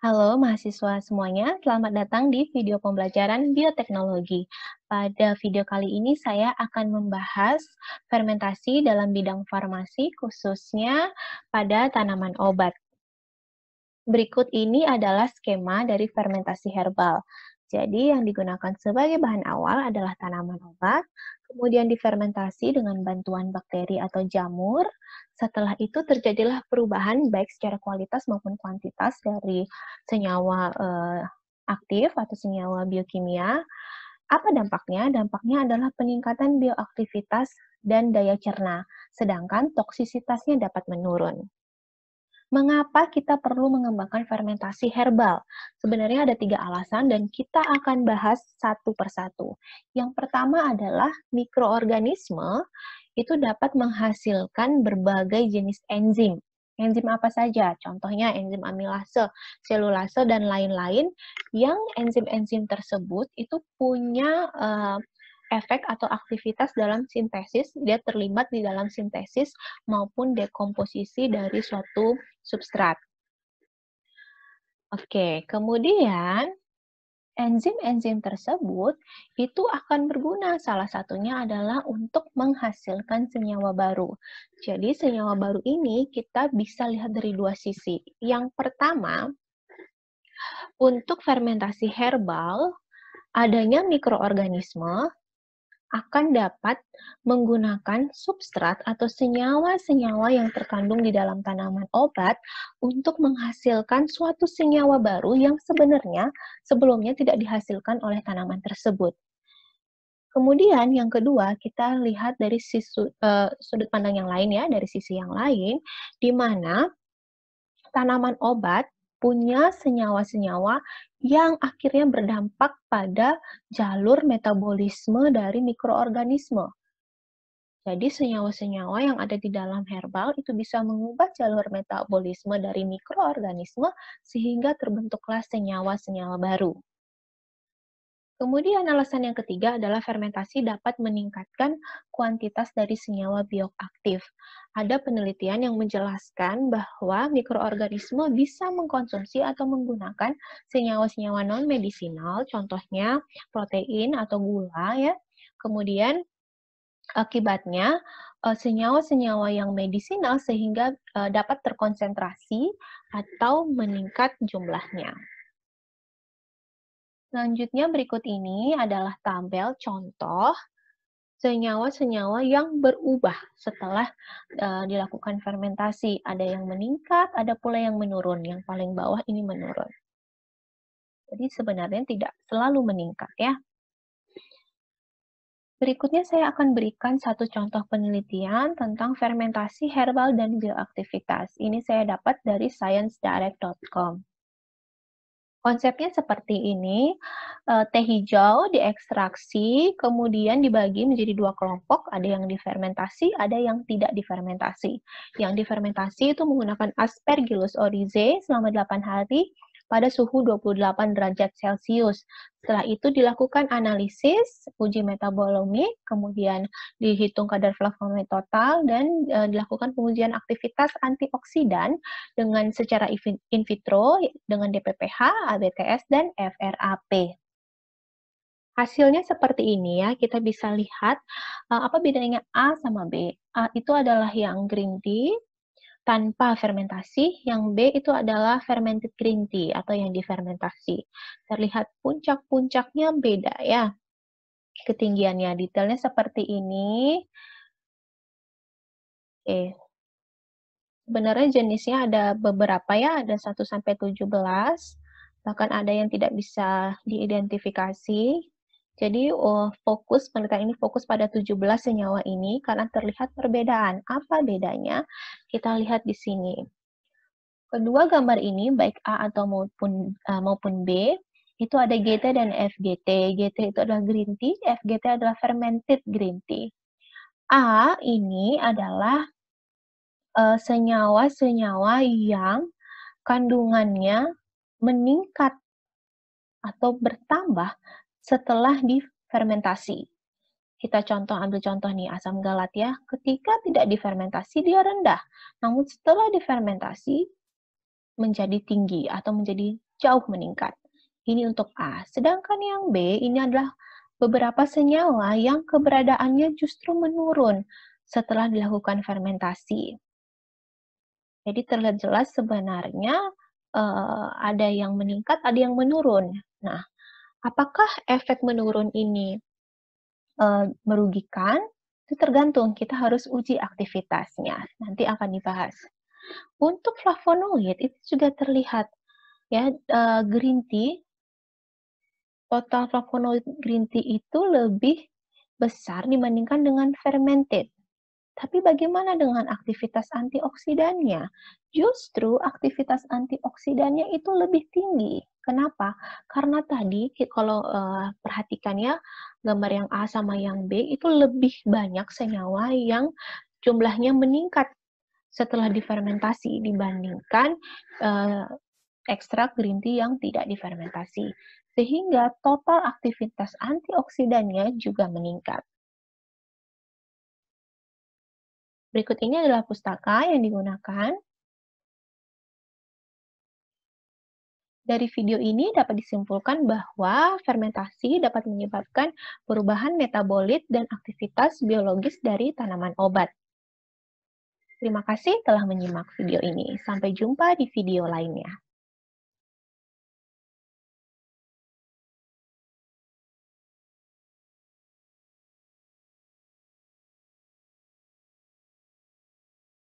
Halo mahasiswa semuanya, selamat datang di video pembelajaran bioteknologi. Pada video kali ini saya akan membahas fermentasi dalam bidang farmasi, khususnya pada tanaman obat. Berikut ini adalah skema dari fermentasi herbal. Jadi yang digunakan sebagai bahan awal adalah tanaman obat, kemudian difermentasi dengan bantuan bakteri atau jamur. Setelah itu terjadilah perubahan baik secara kualitas maupun kuantitas dari senyawa aktif atau senyawa biokimia. Apa dampaknya? Dampaknya adalah peningkatan bioaktivitas dan daya cerna, sedangkan toksisitasnya dapat menurun. Mengapa kita perlu mengembangkan fermentasi herbal? Sebenarnya ada 3 alasan dan kita akan bahas satu persatu. Yang pertama adalah mikroorganisme itu dapat menghasilkan berbagai jenis enzim. Enzim apa saja? Contohnya enzim amilase, selulase, dan lain-lain yang enzim-enzim tersebut itu punya efek atau aktivitas dalam sintesis, dia terlibat di dalam sintesis maupun dekomposisi dari suatu substrat. Oke, kemudian enzim-enzim tersebut itu akan berguna. Salah satunya adalah untuk menghasilkan senyawa baru. Jadi senyawa baru ini kita bisa lihat dari dua sisi. Yang pertama, untuk fermentasi herbal, adanya mikroorganisme akan dapat menggunakan substrat atau senyawa-senyawa yang terkandung di dalam tanaman obat untuk menghasilkan suatu senyawa baru yang sebenarnya sebelumnya tidak dihasilkan oleh tanaman tersebut. Kemudian yang kedua, kita lihat dari sudut pandang yang lain ya, dari sisi yang lain, di mana tanaman obat punya senyawa-senyawa yang akhirnya berdampak pada jalur metabolisme dari mikroorganisme. Jadi senyawa-senyawa yang ada di dalam herbal itu bisa mengubah jalur metabolisme dari mikroorganisme sehingga terbentuklah senyawa-senyawa baru. Kemudian alasan yang ketiga adalah fermentasi dapat meningkatkan kuantitas dari senyawa bioaktif. Ada penelitian yang menjelaskan bahwa mikroorganisme bisa mengkonsumsi atau menggunakan senyawa-senyawa non-medisinal, contohnya protein atau gula ya. Kemudian akibatnya senyawa-senyawa yang medisinal sehingga dapat terkonsentrasi atau meningkat jumlahnya. Selanjutnya berikut ini adalah tabel contoh senyawa-senyawa yang berubah setelah dilakukan fermentasi. Ada yang meningkat, ada pula yang menurun. Yang paling bawah ini menurun. Jadi sebenarnya tidak selalu meningkat ya. Berikutnya saya akan berikan satu contoh penelitian tentang fermentasi herbal dan bioaktivitas. Ini saya dapat dari sciencedirect.com. Konsepnya seperti ini, teh hijau diekstraksi, kemudian dibagi menjadi 2 kelompok, ada yang difermentasi, ada yang tidak difermentasi. Yang difermentasi itu menggunakan Aspergillus oryzae selama 8 hari pada suhu 28 derajat Celcius. Setelah itu dilakukan analisis, uji metabolisme, kemudian dihitung kadar flavonoid total, dan dilakukan pengujian aktivitas antioksidan dengan secara in vitro dengan DPPH, ABTS, dan FRAP. Hasilnya seperti ini ya, kita bisa lihat apa bedanya A sama B. A itu adalah yang green tea tanpa fermentasi, yang B itu adalah fermented green tea atau yang difermentasi. Terlihat puncak-puncaknya beda ya, ketinggiannya. Detailnya seperti ini. Oke. Sebenarnya jenisnya ada beberapa ya, ada 1 sampai 17, bahkan ada yang tidak bisa diidentifikasi. Jadi, penelitian ini fokus pada 17 senyawa ini karena terlihat perbedaan. Apa bedanya? Kita lihat di sini. Kedua gambar ini, baik A atau maupun B, itu ada GT dan FGT. GT itu adalah green tea, FGT adalah fermented green tea. A ini adalah senyawa-senyawa yang kandungannya meningkat atau bertambah setelah difermentasi. Kita ambil contoh nih, asam galat ya. Ketika tidak difermentasi, dia rendah. Namun setelah difermentasi, menjadi tinggi atau menjadi jauh meningkat. Ini untuk A. Sedangkan yang B ini adalah beberapa senyawa yang keberadaannya justru menurun setelah dilakukan fermentasi. Jadi terlihat jelas sebenarnya ada yang meningkat, ada yang menurun. Nah, apakah efek menurun ini merugikan? Itu tergantung, kita harus uji aktivitasnya. Nanti akan dibahas. Untuk flavonoid itu juga terlihat ya, green tea, total flavonoid green tea itu lebih besar dibandingkan dengan fermented. Tapi bagaimana dengan aktivitas antioksidannya? Justru aktivitas antioksidannya itu lebih tinggi. Kenapa? Karena tadi kalau perhatikan ya, gambar yang A sama yang B itu lebih banyak senyawa yang jumlahnya meningkat setelah difermentasi dibandingkan ekstrak green tea yang tidak difermentasi. Sehingga total aktivitas antioksidannya juga meningkat. Berikut ini adalah pustaka yang digunakan. Dari video ini dapat disimpulkan bahwa fermentasi dapat menyebabkan perubahan metabolit dan aktivitas biologis dari tanaman obat. Terima kasih telah menyimak video ini. Sampai jumpa di video lainnya.